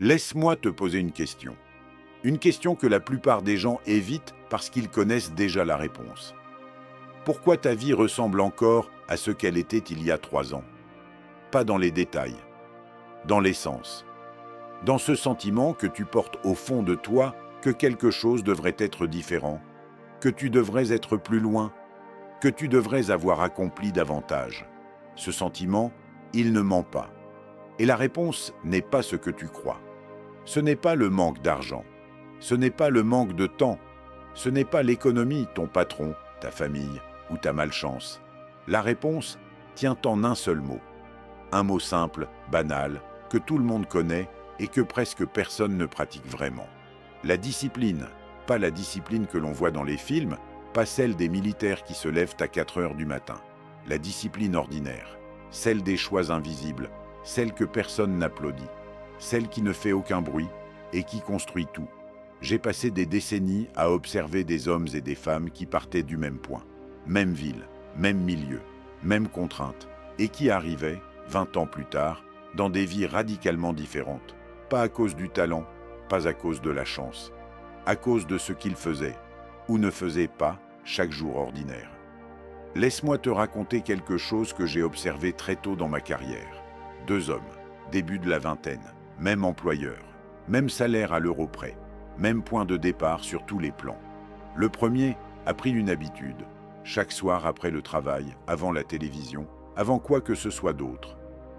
Laisse-moi te poser une question. Une question que la plupart des gens évitent parce qu'ils connaissent déjà la réponse. Pourquoi ta vie ressemble encore à ce qu'elle était il y a 3 ans? Pas dans les détails, dans l'essence. Dans ce sentiment que tu portes au fond de toi que quelque chose devrait être différent, que tu devrais être plus loin, que tu devrais avoir accompli davantage. Ce sentiment, il ne ment pas. Et la réponse n'est pas ce que tu crois. Ce n'est pas le manque d'argent. Ce n'est pas le manque de temps. Ce n'est pas l'économie, ton patron, ta famille ou ta malchance. La réponse tient en un seul mot. Un mot simple, banal, que tout le monde connaît et que presque personne ne pratique vraiment. La discipline, pas la discipline que l'on voit dans les films, pas celle des militaires qui se lèvent à 4 heures du matin. La discipline ordinaire, celle des choix invisibles, celle que personne n'applaudit, celle qui ne fait aucun bruit et qui construit tout. J'ai passé des décennies à observer des hommes et des femmes qui partaient du même point, même ville, même milieu, même contrainte, et qui arrivaient, 20 ans plus tard, dans des vies radicalement différentes, pas à cause du talent, pas à cause de la chance, à cause de ce qu'ils faisaient, ou ne faisaient pas, chaque jour ordinaire. Laisse-moi te raconter quelque chose que j'ai observé très tôt dans ma carrière. 2 hommes, début de la vingtaine, même employeur, même salaire à l'euro près, même point de départ sur tous les plans. Le premier a pris une habitude, chaque soir après le travail, avant la télévision, avant quoi que ce soit d'autre.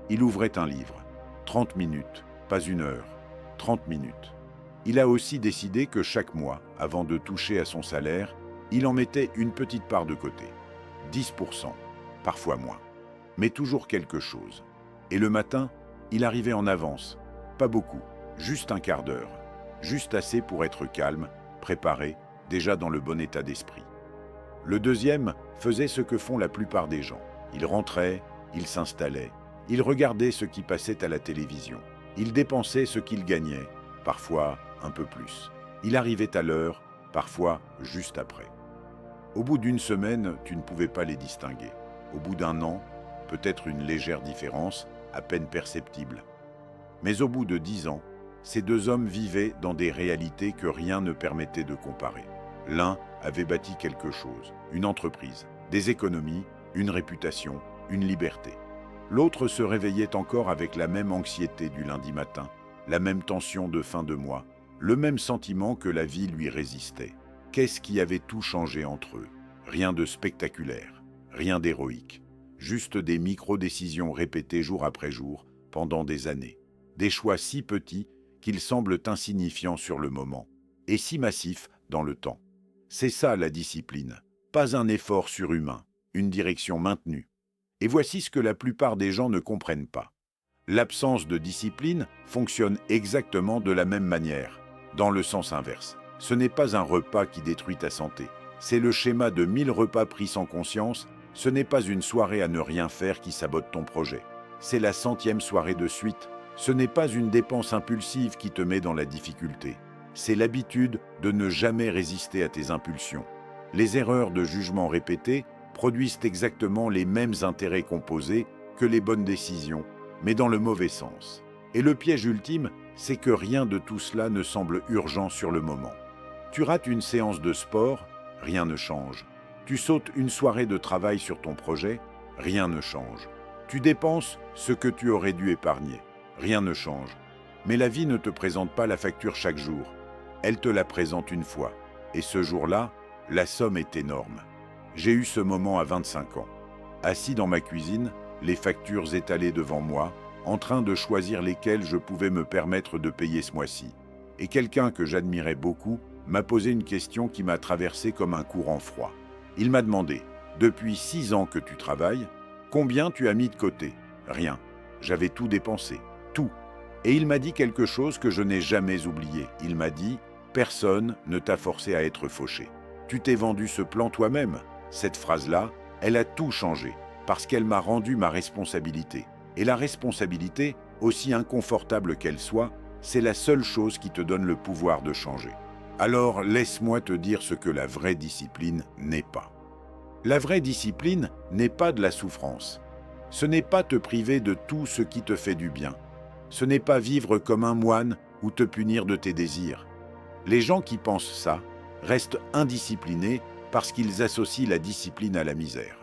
Il ouvrait un livre, 30 minutes, pas 1 heure, 30 minutes. Il a aussi décidé que chaque mois, avant de toucher à son salaire, il en mettait une petite part de côté. 10%, parfois moins, mais toujours quelque chose. Et le matin, il arrivait en avance, pas beaucoup, juste un quart d'heure, juste assez pour être calme, préparé, déjà dans le bon état d'esprit. Le deuxième faisait ce que font la plupart des gens. Il rentrait, il s'installait, il regardait ce qui passait à la télévision, il dépensait ce qu'il gagnait, parfois un peu plus. Il arrivait à l'heure, parfois juste après. Au bout d'une semaine, tu ne pouvais pas les distinguer. Au bout d'un an, peut-être une légère différence, à peine perceptible. Mais au bout de 10 ans, ces 2 hommes vivaient dans des réalités que rien ne permettait de comparer. L'un avait bâti quelque chose, une entreprise, des économies, une réputation, une liberté. L'autre se réveillait encore avec la même anxiété du lundi matin, la même tension de fin de mois, le même sentiment que la vie lui résistait. Qu'est-ce qui avait tout changé entre eux? Rien de spectaculaire, rien d'héroïque, juste des micro-décisions répétées jour après jour, pendant des années. Des choix si petits qu'ils semblent insignifiants sur le moment, et si massifs dans le temps. C'est ça la discipline, pas un effort surhumain, une direction maintenue. Et voici ce que la plupart des gens ne comprennent pas. L'absence de discipline fonctionne exactement de la même manière, dans le sens inverse. Ce n'est pas un repas qui détruit ta santé. C'est le schéma de 1000 repas pris sans conscience. Ce n'est pas une soirée à ne rien faire qui sabote ton projet. C'est la 100e soirée de suite. Ce n'est pas une dépense impulsive qui te met dans la difficulté. C'est l'habitude de ne jamais résister à tes impulsions. Les erreurs de jugement répétées produisent exactement les mêmes intérêts composés que les bonnes décisions, mais dans le mauvais sens. Et le piège ultime, c'est que rien de tout cela ne semble urgent sur le moment. Tu rates une séance de sport, rien ne change. Tu sautes une soirée de travail sur ton projet, rien ne change. Tu dépenses ce que tu aurais dû épargner, rien ne change. Mais la vie ne te présente pas la facture chaque jour. Elle te la présente une fois. Et ce jour-là, la somme est énorme. J'ai eu ce moment à 25 ans. Assis dans ma cuisine, les factures étalées devant moi, en train de choisir lesquelles je pouvais me permettre de payer ce mois-ci. Et quelqu'un que j'admirais beaucoup m'a posé une question qui m'a traversé comme un courant froid. Il m'a demandé, « Depuis 6 ans que tu travailles, combien tu as mis de côté ?» Rien. J'avais tout dépensé. Tout. Et il m'a dit quelque chose que je n'ai jamais oublié. Il m'a dit, « Personne ne t'a forcé à être fauché. Tu t'es vendu ce plan toi-même. » Cette phrase-là, elle a tout changé, parce qu'elle m'a rendu ma responsabilité. Et la responsabilité, aussi inconfortable qu'elle soit, c'est la seule chose qui te donne le pouvoir de changer. Alors laisse-moi te dire ce que la vraie discipline n'est pas. La vraie discipline n'est pas de la souffrance. Ce n'est pas te priver de tout ce qui te fait du bien. Ce n'est pas vivre comme un moine ou te punir de tes désirs. Les gens qui pensent ça restent indisciplinés parce qu'ils associent la discipline à la misère.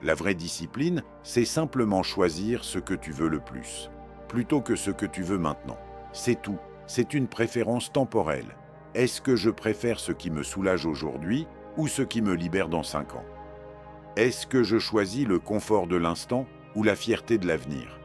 La vraie discipline, c'est simplement choisir ce que tu veux le plus, plutôt que ce que tu veux maintenant. C'est tout, c'est une préférence temporelle. Est-ce que je préfère ce qui me soulage aujourd'hui ou ce qui me libère dans 5 ans? Est-ce que je choisis le confort de l'instant ou la fierté de l'avenir?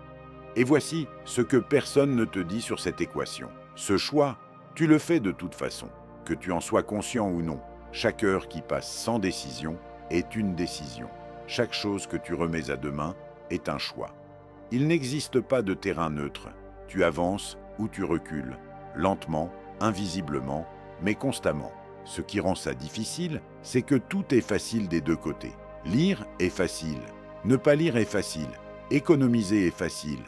Et voici ce que personne ne te dit sur cette équation. Ce choix, tu le fais de toute façon, que tu en sois conscient ou non. Chaque heure qui passe sans décision est une décision. Chaque chose que tu remets à demain est un choix. Il n'existe pas de terrain neutre. Tu avances ou tu recules, lentement, invisiblement, mais constamment. Ce qui rend ça difficile, c'est que tout est facile des deux côtés. Lire est facile, ne pas lire est facile, économiser est facile,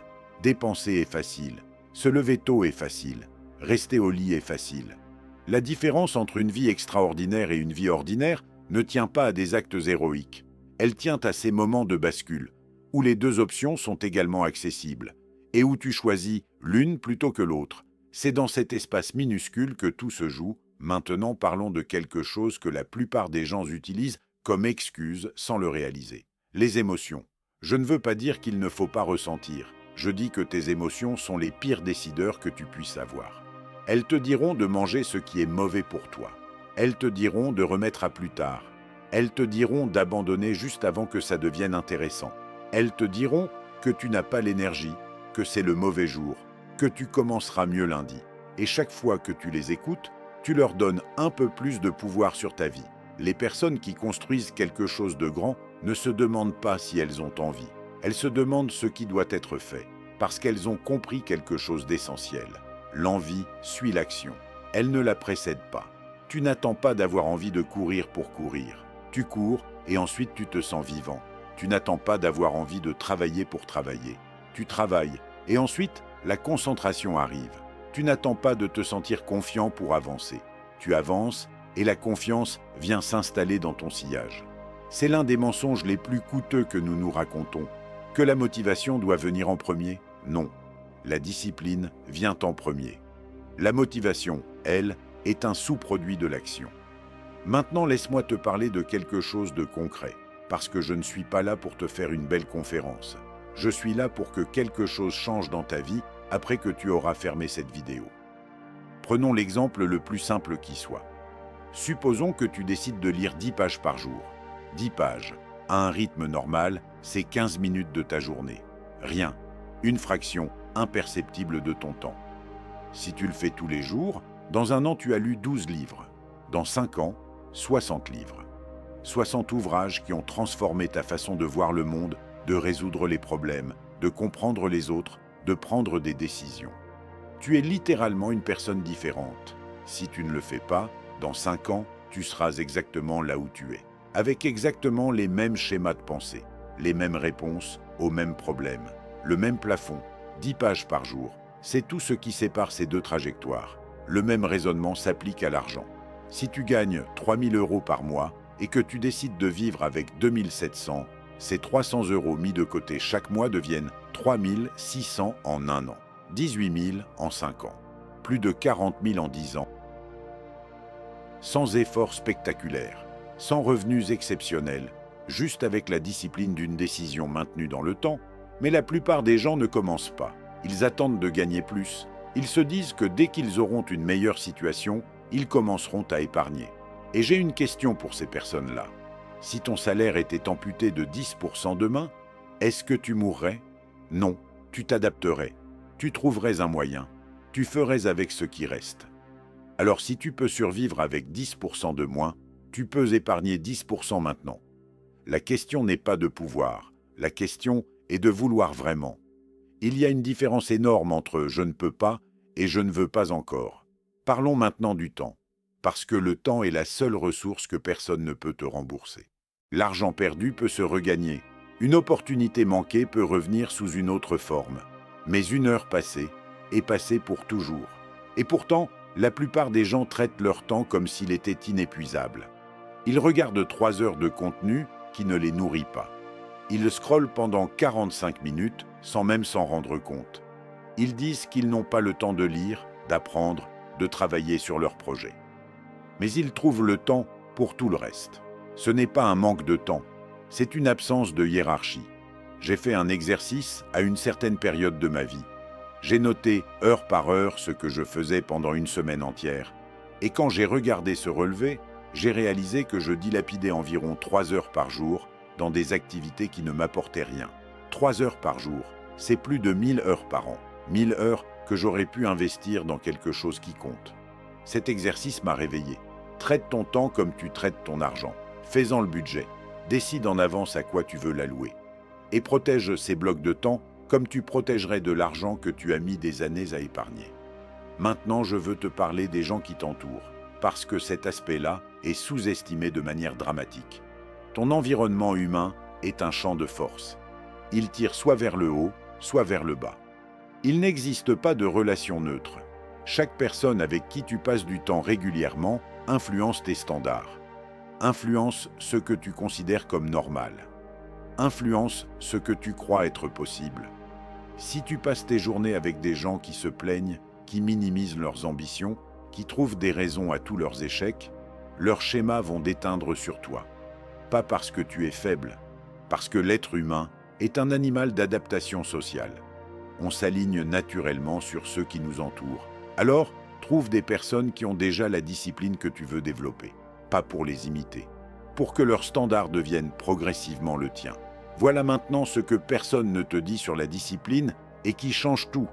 dépenser est facile, se lever tôt est facile, rester au lit est facile. La différence entre une vie extraordinaire et une vie ordinaire ne tient pas à des actes héroïques. Elle tient à ces moments de bascule, où les deux options sont également accessibles, et où tu choisis l'une plutôt que l'autre. C'est dans cet espace minuscule que tout se joue. Maintenant, parlons de quelque chose que la plupart des gens utilisent comme excuse sans le réaliser. Les émotions. Je ne veux pas dire qu'il ne faut pas ressentir. Je dis que tes émotions sont les pires décideurs que tu puisses avoir. Elles te diront de manger ce qui est mauvais pour toi. Elles te diront de remettre à plus tard. Elles te diront d'abandonner juste avant que ça devienne intéressant. Elles te diront que tu n'as pas l'énergie, que c'est le mauvais jour, que tu commenceras mieux lundi. Et chaque fois que tu les écoutes, tu leur donnes un peu plus de pouvoir sur ta vie. Les personnes qui construisent quelque chose de grand ne se demandent pas si elles ont envie. Elles se demandent ce qui doit être fait, parce qu'elles ont compris quelque chose d'essentiel. L'envie suit l'action. Elle ne la précède pas. Tu n'attends pas d'avoir envie de courir pour courir. Tu cours et ensuite tu te sens vivant. Tu n'attends pas d'avoir envie de travailler pour travailler. Tu travailles et ensuite la concentration arrive. Tu n'attends pas de te sentir confiant pour avancer. Tu avances et la confiance vient s'installer dans ton sillage. C'est l'un des mensonges les plus coûteux que nous nous racontons. Que la motivation doit venir en premier? Non. La discipline vient en premier. La motivation, elle, est un sous-produit de l'action. Maintenant, laisse-moi te parler de quelque chose de concret, parce que je ne suis pas là pour te faire une belle conférence. Je suis là pour que quelque chose change dans ta vie après que tu auras fermé cette vidéo. Prenons l'exemple le plus simple qui soit. Supposons que tu décides de lire 10 pages par jour. 10 pages, à un rythme normal, c'est 15 minutes de ta journée. Rien, une fraction imperceptible de ton temps. Si tu le fais tous les jours, dans un an tu as lu 12 livres. Dans 5 ans, 60 livres. 60 ouvrages qui ont transformé ta façon de voir le monde, de résoudre les problèmes, de comprendre les autres, de prendre des décisions. Tu es littéralement une personne différente. Si tu ne le fais pas, dans 5 ans, tu seras exactement là où tu es, avec exactement les mêmes schémas de pensée, les mêmes réponses aux mêmes problèmes, le même plafond, 10 pages par jour. C'est tout ce qui sépare ces deux trajectoires. Le même raisonnement s'applique à l'argent. Si tu gagnes 3 000 € par mois et que tu décides de vivre avec 2 700, ces 300 € mis de côté chaque mois deviennent 3 600 en un an, 18 000 en 5 ans, plus de 40 000 en 10 ans. Sans efforts spectaculaires, sans revenus exceptionnels, juste avec la discipline d'une décision maintenue dans le temps, mais la plupart des gens ne commencent pas. Ils attendent de gagner plus. Ils se disent que dès qu'ils auront une meilleure situation, ils commenceront à épargner. Et j'ai une question pour ces personnes-là. Si ton salaire était amputé de 10% demain, est-ce que tu mourrais? Non, tu t'adapterais. Tu trouverais un moyen. Tu ferais avec ce qui reste. Alors si tu peux survivre avec 10% de moins, tu peux épargner 10% maintenant. La question n'est pas de pouvoir, la question est de vouloir vraiment. Il y a une différence énorme entre « je ne peux pas » et « je ne veux pas encore ». Parlons maintenant du temps, parce que le temps est la seule ressource que personne ne peut te rembourser. L'argent perdu peut se regagner, une opportunité manquée peut revenir sous une autre forme, mais une heure passée est passée pour toujours. Et pourtant, la plupart des gens traitent leur temps comme s'il était inépuisable. Ils regardent 3 heures de contenu qui ne les nourrit pas. Ils scrollent pendant 45 minutes sans même s'en rendre compte. Ils disent qu'ils n'ont pas le temps de lire, d'apprendre, de travailler sur leurs projets. Mais ils trouvent le temps pour tout le reste. Ce n'est pas un manque de temps, c'est une absence de hiérarchie. J'ai fait un exercice à une certaine période de ma vie. J'ai noté heure par heure ce que je faisais pendant une semaine entière. Et quand j'ai regardé ce relevé, j'ai réalisé que je dilapidais environ 3 heures par jour dans des activités qui ne m'apportaient rien. 3 heures par jour, c'est plus de 1000 heures par an. 1000 heures que j'aurais pu investir dans quelque chose qui compte. Cet exercice m'a réveillé. Traite ton temps comme tu traites ton argent. Fais-en le budget. Décide en avance à quoi tu veux l'allouer. Et protège ces blocs de temps comme tu protégerais de l'argent que tu as mis des années à épargner. Maintenant, je veux te parler des gens qui t'entourent, parce que cet aspect-là est sous-estimé de manière dramatique. Ton environnement humain est un champ de force. Il tire soit vers le haut, soit vers le bas. Il n'existe pas de relation neutre. Chaque personne avec qui tu passes du temps régulièrement influence tes standards. Influence ce que tu considères comme normal. Influence ce que tu crois être possible. Si tu passes tes journées avec des gens qui se plaignent, qui minimisent leurs ambitions, qui trouvent des raisons à tous leurs échecs, leurs schémas vont déteindre sur toi. Pas parce que tu es faible, parce que l'être humain est un animal d'adaptation sociale. On s'aligne naturellement sur ceux qui nous entourent. Alors, trouve des personnes qui ont déjà la discipline que tu veux développer, pas pour les imiter, pour que leurs standards deviennent progressivement le tien. Voilà maintenant ce que personne ne te dit sur la discipline et qui change tout.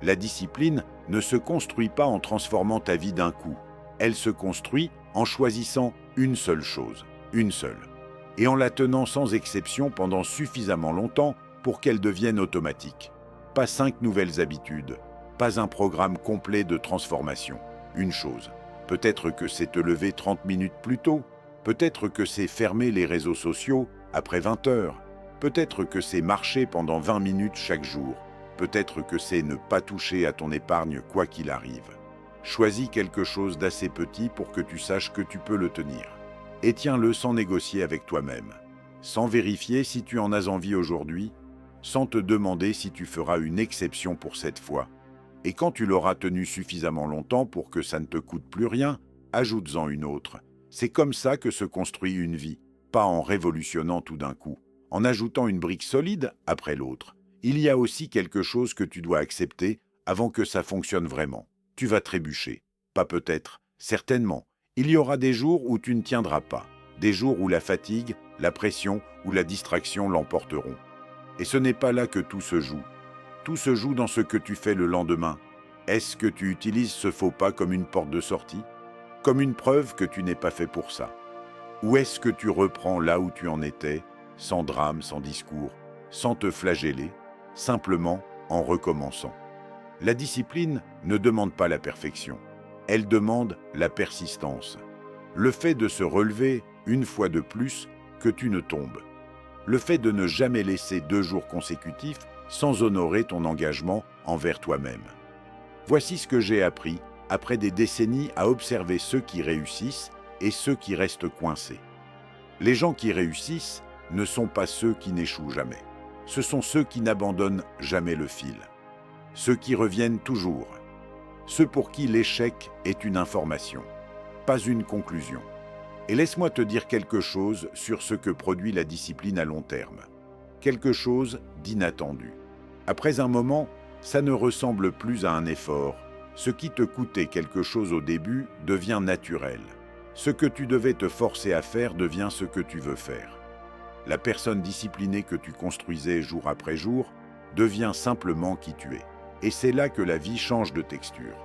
La discipline ne se construit pas en transformant ta vie d'un coup. Elle se construit en choisissant une seule chose, une seule, et en la tenant sans exception pendant suffisamment longtemps pour qu'elle devienne automatique. Pas 5 nouvelles habitudes, pas un programme complet de transformation. Une chose, peut-être que c'est te lever 30 minutes plus tôt, peut-être que c'est fermer les réseaux sociaux après 20 heures, peut-être que c'est marcher pendant 20 minutes chaque jour, peut-être que c'est ne pas toucher à ton épargne quoi qu'il arrive. Choisis quelque chose d'assez petit pour que tu saches que tu peux le tenir. Et tiens-le sans négocier avec toi-même, sans vérifier si tu en as envie aujourd'hui, sans te demander si tu feras une exception pour cette fois. Et quand tu l'auras tenu suffisamment longtemps pour que ça ne te coûte plus rien, ajoute-en une autre. C'est comme ça que se construit une vie, pas en révolutionnant tout d'un coup, en ajoutant une brique solide après l'autre. Il y a aussi quelque chose que tu dois accepter avant que ça fonctionne vraiment. Tu vas trébucher. Pas peut-être, certainement. Il y aura des jours où tu ne tiendras pas, des jours où la fatigue, la pression ou la distraction l'emporteront. Et ce n'est pas là que tout se joue. Tout se joue dans ce que tu fais le lendemain. Est-ce que tu utilises ce faux pas comme une porte de sortie, comme une preuve que tu n'es pas fait pour ça? Ou est-ce que tu reprends là où tu en étais, sans drame, sans discours, sans te flageller, simplement en recommençant? La discipline ne demande pas la perfection, elle demande la persistance. Le fait de se relever une fois de plus que tu ne tombes. Le fait de ne jamais laisser 2 jours consécutifs sans honorer ton engagement envers toi-même. Voici ce que j'ai appris après des décennies à observer ceux qui réussissent et ceux qui restent coincés. Les gens qui réussissent ne sont pas ceux qui n'échouent jamais. Ce sont ceux qui n'abandonnent jamais le fil. Ceux qui reviennent toujours. Ceux pour qui l'échec est une information, pas une conclusion. Et laisse-moi te dire quelque chose sur ce que produit la discipline à long terme. Quelque chose d'inattendu. Après un moment, ça ne ressemble plus à un effort. Ce qui te coûtait quelque chose au début devient naturel. Ce que tu devais te forcer à faire devient ce que tu veux faire. La personne disciplinée que tu construisais jour après jour devient simplement qui tu es. Et c'est là que la vie change de texture.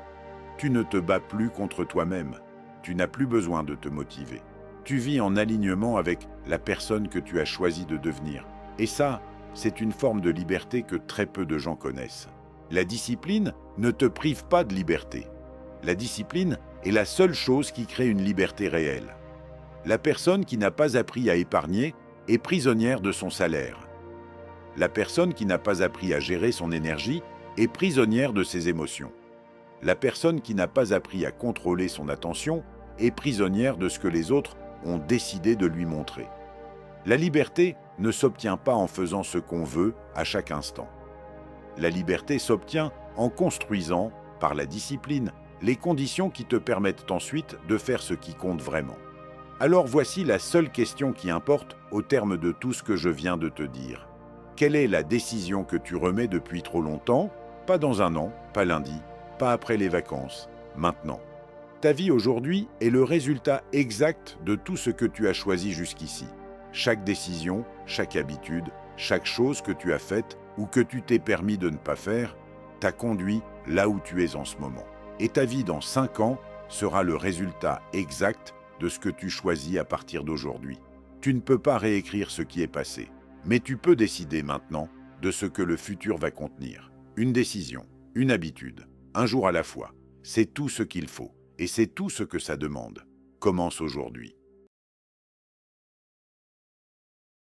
Tu ne te bats plus contre toi-même. Tu n'as plus besoin de te motiver. Tu vis en alignement avec la personne que tu as choisi de devenir. Et ça, c'est une forme de liberté que très peu de gens connaissent. La discipline ne te prive pas de liberté. La discipline est la seule chose qui crée une liberté réelle. La personne qui n'a pas appris à épargner est prisonnière de son salaire. La personne qui n'a pas appris à gérer son énergie est prisonnière de ses émotions. La personne qui n'a pas appris à contrôler son attention est prisonnière de ce que les autres ont décidé de lui montrer. La liberté ne s'obtient pas en faisant ce qu'on veut à chaque instant. La liberté s'obtient en construisant, par la discipline, les conditions qui te permettent ensuite de faire ce qui compte vraiment. Alors voici la seule question qui importe au terme de tout ce que je viens de te dire. Quelle est la décision que tu remets depuis trop longtemps? Pas dans un an, pas lundi, pas après les vacances, maintenant. Ta vie aujourd'hui est le résultat exact de tout ce que tu as choisi jusqu'ici. Chaque décision, chaque habitude, chaque chose que tu as faite ou que tu t'es permis de ne pas faire, t'a conduit là où tu es en ce moment. Et ta vie dans 5 ans sera le résultat exact de ce que tu choisis à partir d'aujourd'hui. Tu ne peux pas réécrire ce qui est passé, mais tu peux décider maintenant de ce que le futur va contenir. Une décision, une habitude, un jour à la fois. C'est tout ce qu'il faut, et c'est tout ce que ça demande. Commence aujourd'hui.